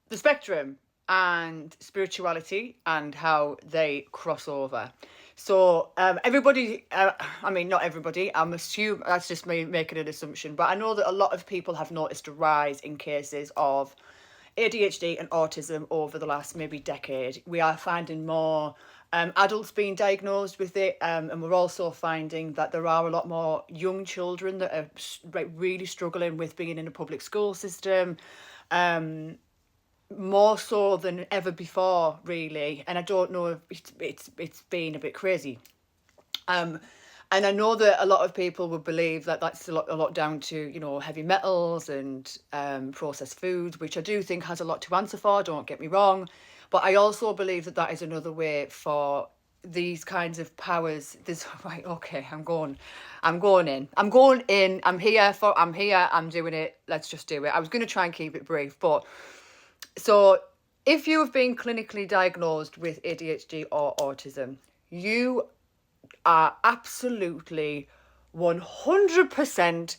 the spectrum and spirituality and how they cross over. So everybody, I mean, not everybody, I'm assuming, that's just me making an assumption, but I know that a lot of people have noticed a rise in cases of ADHD and autism over the last maybe decade. We are finding more adults being diagnosed with it, and we're also finding that there are a lot more young children that are really struggling with being in a public school system, more so than ever before, really. And I don't know if it's been a bit crazy. Um, and I know that a lot of people would believe that that's a lot down to, you know, heavy metals and processed foods, which I do think has a lot to answer for, don't get me wrong. But I also believe that that is another way for these kinds of powers. This right, okay, I'm going in. I'm here, I'm doing it. Let's just do it. I was going to try and keep it brief, but so if you have been clinically diagnosed with ADHD or autism, you are absolutely 100%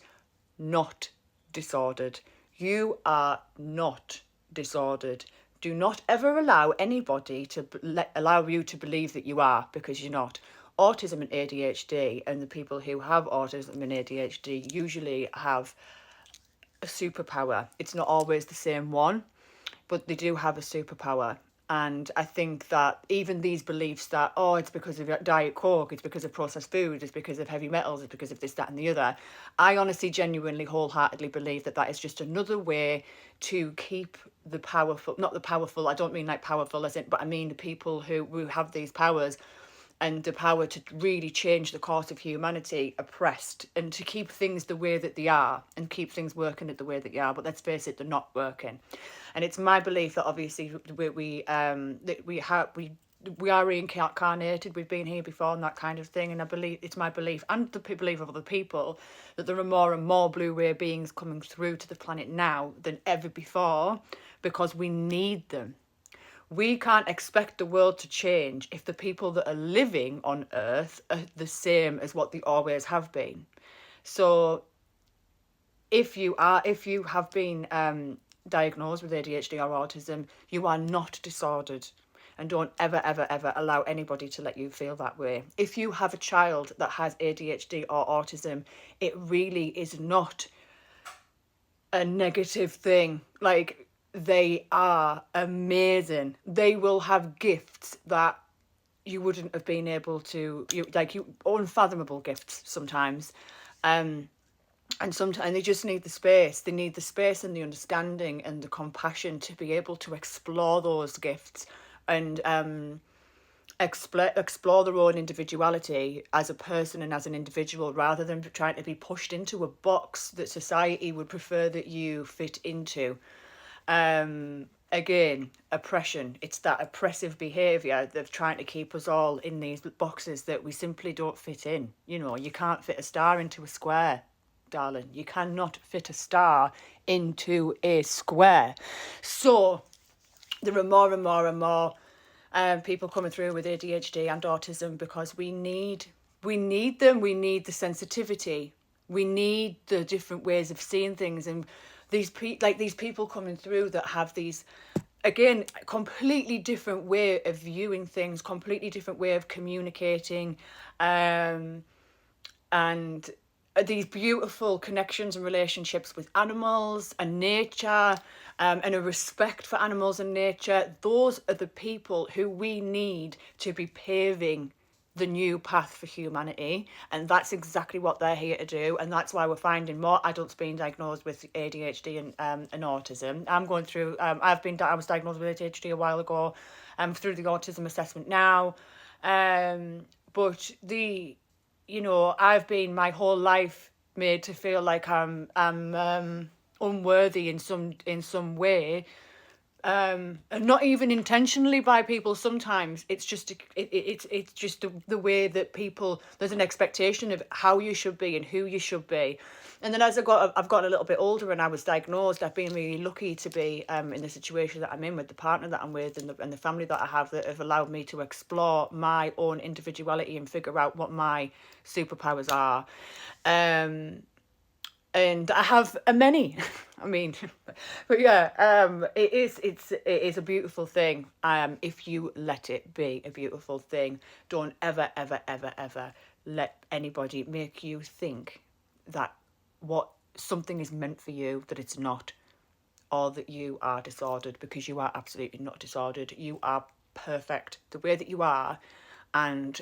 not disordered. You are not disordered. Do not ever allow anybody to allow you to believe that you are, because you're not. Autism and ADHD, and the people who have autism and ADHD usually have a superpower. It's not always the same one, but they do have a superpower. And I think that even these beliefs that, oh, it's because of Diet Coke, it's because of processed food, it's because of heavy metals, it's because of this, that, and the other. I honestly, genuinely, wholeheartedly believe that that is just another way to keep the powerful, not the powerful, I don't mean like powerful as in, but I mean the people who have these powers and the power to really change the course of humanity oppressed, and to keep things the way that they are and keep things working at the way that they are. But let's face it, they're not working. And it's my belief that obviously we are reincarnated, we've been here before and that kind of thing. And I believe, it's my belief and the belief of other people, that there are more and more blue ray beings coming through to the planet now than ever before, because we need them. We can't expect the world to change if the people that are living on Earth are the same as what they always have been. So if you have been diagnosed with ADHD or autism, you are not disordered. And don't ever, ever, ever allow anybody to let you feel that way. If you have a child that has ADHD or autism, it really is not a negative thing. Like, they are amazing. They will have gifts that you wouldn't have been able to, unfathomable gifts sometimes. And sometimes they just need the space. They need the space and the understanding and the compassion to be able to explore those gifts and explore their own individuality as a person and as an individual, rather than trying to be pushed into a box that society would prefer that you fit into. Again, oppression. It's that oppressive behaviour of trying to keep us all in these boxes that we simply don't fit in. You know, you can't fit a star into a square, darling. You cannot fit a star into a square. So there are more and more and more people coming through with ADHD and autism, because we need them. We need the sensitivity. We need the different ways of seeing things, and these people coming through that have these, again, completely different way of viewing things, completely different way of communicating, and these beautiful connections and relationships with animals and nature, and a respect for animals and nature. Those are the people who we need to be paving the new path for humanity, and that's exactly what they're here to do. And that's why we're finding more adults being diagnosed with ADHD and autism. I'm going through, I was diagnosed with ADHD a while ago, through the autism assessment now, but I've been my whole life made to feel like I'm unworthy in some way, and not even intentionally by people. Sometimes it's just it's just the way that people, there's an expectation of how you should be and who you should be. And then as I've gotten a little bit older and I was diagnosed, I've been really lucky to be in the situation that I'm in, with the partner that I'm with, and the family that I have, that have allowed me to explore my own individuality and figure out what my superpowers are. and I have a many. I mean, but yeah, it is a beautiful thing. If you let it be a beautiful thing, don't ever, ever, ever, ever let anybody make you think that what something is meant for you, that it's not, or that you are disordered, because you are absolutely not disordered. You are perfect the way that you are, and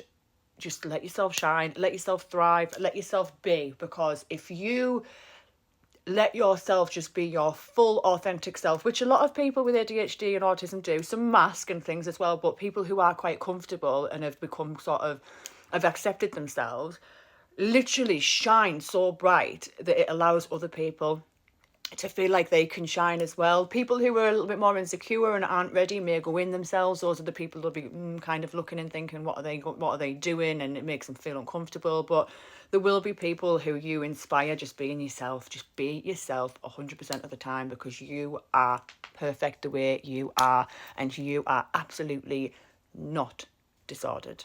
just let yourself shine, let yourself thrive, let yourself be, because if you let yourself just be your full authentic self, which a lot of people with ADHD and autism do, some mask and things as well, but people who are quite comfortable and have become sort of, have accepted themselves, literally shine so bright that it allows other people to feel like they can shine as well. People who are a little bit more insecure and aren't ready may go in themselves. Those are the people that'll be kind of looking and thinking, what are they doing? And it makes them feel uncomfortable. But there will be people who you inspire, just being yourself. Just be yourself 100% of the time, because you are perfect the way you are, and you are absolutely not disordered.